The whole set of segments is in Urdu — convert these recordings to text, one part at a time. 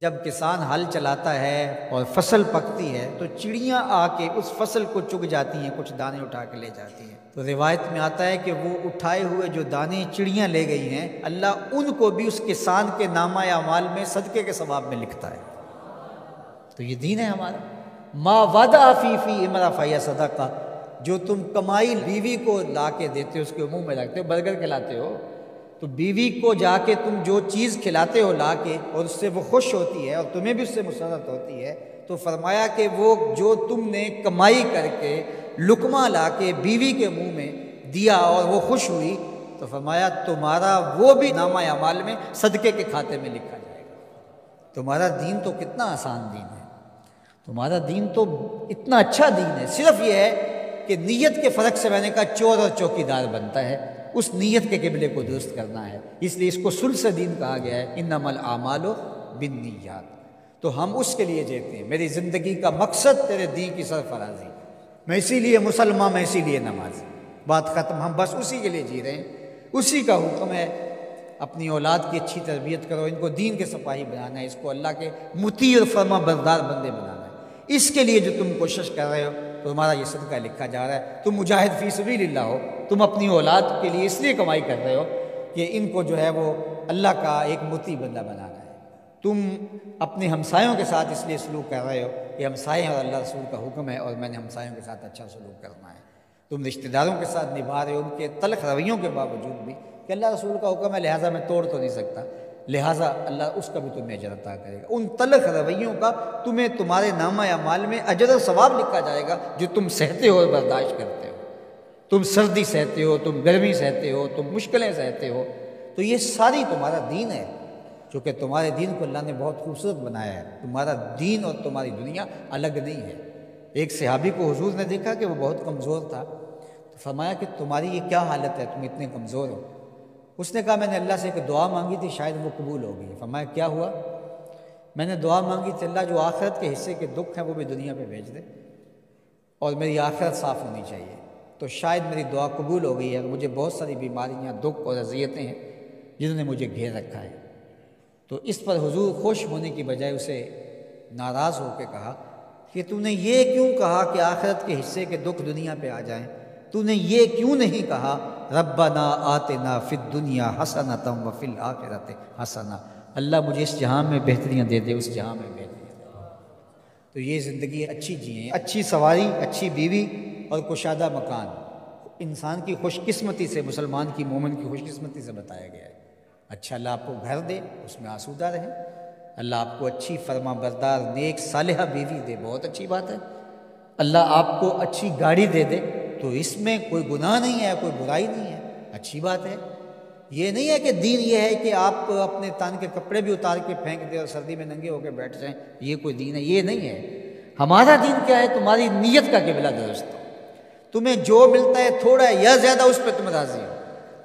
جب کسان ہل چلاتا ہے اور فصل پکتی ہے تو چڑیاں آ کے اس فصل کو چگ جاتی ہیں، کچھ دانے اٹھا کے لے جاتی ہیں۔ تو روایت میں آتا ہے کہ وہ اٹھائے ہوئے جو دانے چڑیاں لے گئی ہیں، اللہ ان کو بھی اس کسان کے نامہ اعمال میں صدقے کے ثواب میں لکھتا ہے۔ تو یہ دین ہے ہمارا۔ ما وعدہ فی امرأ فہی صدقہ، جو تم کمائی بیوی کو لا کے دیتے ہو، اس کے منہ میں رکھتے ہو، برگر کھلاتے ہو، تو بیوی کو جا کے تم جو چیز کھلاتے ہو لا کے، اور اس سے وہ خوش ہوتی ہے اور تمہیں بھی اس سے مسرت ہوتی ہے، تو فرمایا کہ وہ جو تم نے کمائی کر کے لقمہ لا کے بیوی کے منہ میں دیا اور وہ خوش ہوئی، تو فرمایا تمہارا وہ بھی نامہ اعمال میں صدقے کے کھاتے میں لکھا جائے گا۔ تمہارا دین تو کتنا آسان دین ہے، تمہارا دین تو اتنا اچھا دین ہے۔ صرف یہ ہے کہ نیت کے فرق سے میں نے کہا چور اور چوکیدار بنتا ہے، اس نیت کے قبلے کو درست کرنا ہے، اس لیے اس کو ثلث دین کہا گیا ہے، انما الاعمال بالنیات۔ تو ہم اس کے لیے جیتے ہیں، میری زندگی کا مقصد تیرے دین کی سرفرازی، میں اسی لیے مسلمان، میں اسی لیے نمازی، بات ختم۔ ہم بس اسی کے لیے جی رہے ہیں، اسی کا حکم ہے۔ اپنی اولاد کی اچھی تربیت کرو، ان کو دین کے سپاہی بنانا ہے، اس کو اللہ کے مطیع اور فرما بردار بندے بنانا ہے۔ اس کے لیے جو تم کوشش کر رہے ہو تو تمہارا یہ صدقہ لکھا جا رہا ہے۔ تم مجاہد فی سبیل اللہ ہو، تم اپنی اولاد کے لیے اس لیے کمائی کر رہے ہو کہ ان کو جو ہے وہ اللہ کا ایک مطیع بندہ بنانا ہے۔ تم اپنے ہمسایوں کے ساتھ اس لیے سلوک کر رہے ہو کہ ہمسائے ہیں اور اللہ رسول کا حکم ہے اور میں نے ہمسایوں کے ساتھ اچھا سلوک کرنا ہے۔ تم رشتہ داروں کے ساتھ نبھا رہے ہو ان کے تلخ رویوں کے باوجود بھی کہ اللہ رسول کا حکم ہے، لہٰذا میں توڑ تو نہیں سکتا، لہٰذا اللہ اس کا بھی تمہیں اجر عطا کرے گا۔ ان تلخ رویوں کا تمہیں تمہارے نامہ اعمال میں اجر و ثواب لکھا جائے گا جو تم سہتے ہو اور برداشت کرتے ہو۔ تم سردی سہتے ہو، تم گرمی سہتے ہو، تم مشکلیں سہتے ہو، تو یہ ساری تمہارا دین ہے، چونکہ تمہارے دین کو اللہ نے بہت خوبصورت بنایا ہے۔ تمہارا دین اور تمہاری دنیا الگ نہیں ہے۔ ایک صحابی کو حضور نے دیکھا کہ وہ بہت کمزور تھا، تو فرمایا کہ تمہاری یہ کیا حالت ہے، تم اتنے کمزور ہو؟ اس نے کہا میں نے اللہ سے ایک دعا مانگی تھی، شاید وہ قبول ہو گئی۔ فرمایا کیا ہوا؟ میں نے دعا مانگی تھی اللہ جو آخرت کے حصے کے دکھ ہیں وہ بھی دنیا پہ بھیج دے اور میری آخرت صاف ہونی چاہیے، تو شاید میری دعا قبول ہو گئی ہے۔ مجھے بہت ساری بیماریاں، دکھ اور اذیتیں ہیں جنہوں نے مجھے گھیر رکھا ہے۔ تو اس پر حضور خوش ہونے کی بجائے اسے ناراض ہو کے کہا کہ تو نے یہ کیوں کہا کہ آخرت کے حصے کے دکھ دنیا پہ آ جائیں؟ تو نے یہ کیوں نہیں کہا ربنا آتنا فی الدنیا حسنۃ وفی الآخرۃ حسنہ، اللہ مجھے اس جہاں میں بہتریاں دے دے، اس جہاں میں بہتریاں دے دے۔ تو یہ زندگی اچھی جئیں، اچھی سواری، اچھی بیوی اور کشادہ مکان، انسان کی خوش قسمتی سے، مسلمان کی، مومن کی خوش قسمتی سے بتایا گیا ہے۔ اچھا اللہ آپ کو گھر دے، اس میں آسودہ رہیں، اللہ آپ کو اچھی فرما بردار نیک صالحہ بیوی دے، بہت اچھی بات ہے۔ اللہ آپ کو اچھی گاڑی دے دے تو اس میں کوئی گناہ نہیں ہے، کوئی برائی نہیں ہے، اچھی بات ہے۔ یہ نہیں ہے کہ دین یہ ہے کہ آپ اپنے تن کے کپڑے بھی اتار کے پھینک دیں اور سردی میں ننگے ہو کے بیٹھ جائیں، یہ کوئی دین ہے، یہ نہیں ہے۔ ہمارا دین کیا ہے؟ تمہاری نیت کا قبلہ درست ہو، تمہیں جو ملتا ہے تھوڑا ہے یا زیادہ اس پہ تم راضی ہو،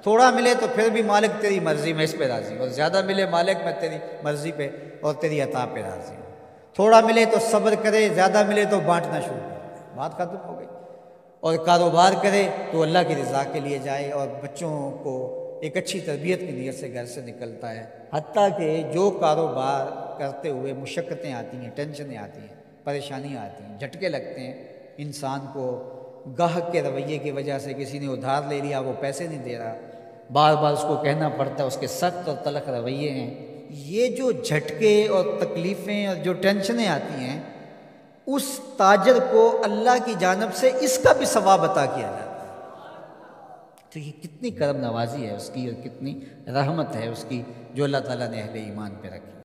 تھوڑا ملے تو پھر بھی مالک تیری مرضی میں اس پہ راضی ہوں، اور زیادہ ملے مالک میں تیری مرضی پہ اور تیری عطا پہ راضی ہوں۔ تھوڑا ملے تو صبر کرے، زیادہ ملے تو بانٹنا شروع کرے، بات ختم ہو گئی۔ اور کاروبار کرے تو اللہ کی رضا کے لیے جائے، اور بچوں کو ایک اچھی تربیت کی نیت سے گھر سے نکلتا ہے۔ حتیٰ کہ جو کاروبار کرتے ہوئے مشقتیں آتی ہیں، ٹینشنیں آتی ہیں، پریشانیاں آتی ہیں، جھٹکے لگتے ہیں انسان کو، گاہک کے رویے کی وجہ سے کسی نے ادھار لے لیا، وہ پیسے نہیں دے رہا، بار بار اس کو کہنا پڑتا ہے، اس کے سخت اور تلخ رویے ہیں، یہ جو جھٹکے اور تکلیفیں اور جو ٹینشنیں آتی ہیں، اس تاجر کو اللہ کی جانب سے اس کا بھی ثواب عطا کیا جاتا ہے۔ تو یہ کتنی کرم نوازی ہے اس کی اور کتنی رحمت ہے اس کی جو اللہ تعالیٰ نے اہل ایمان پہ رکھی۔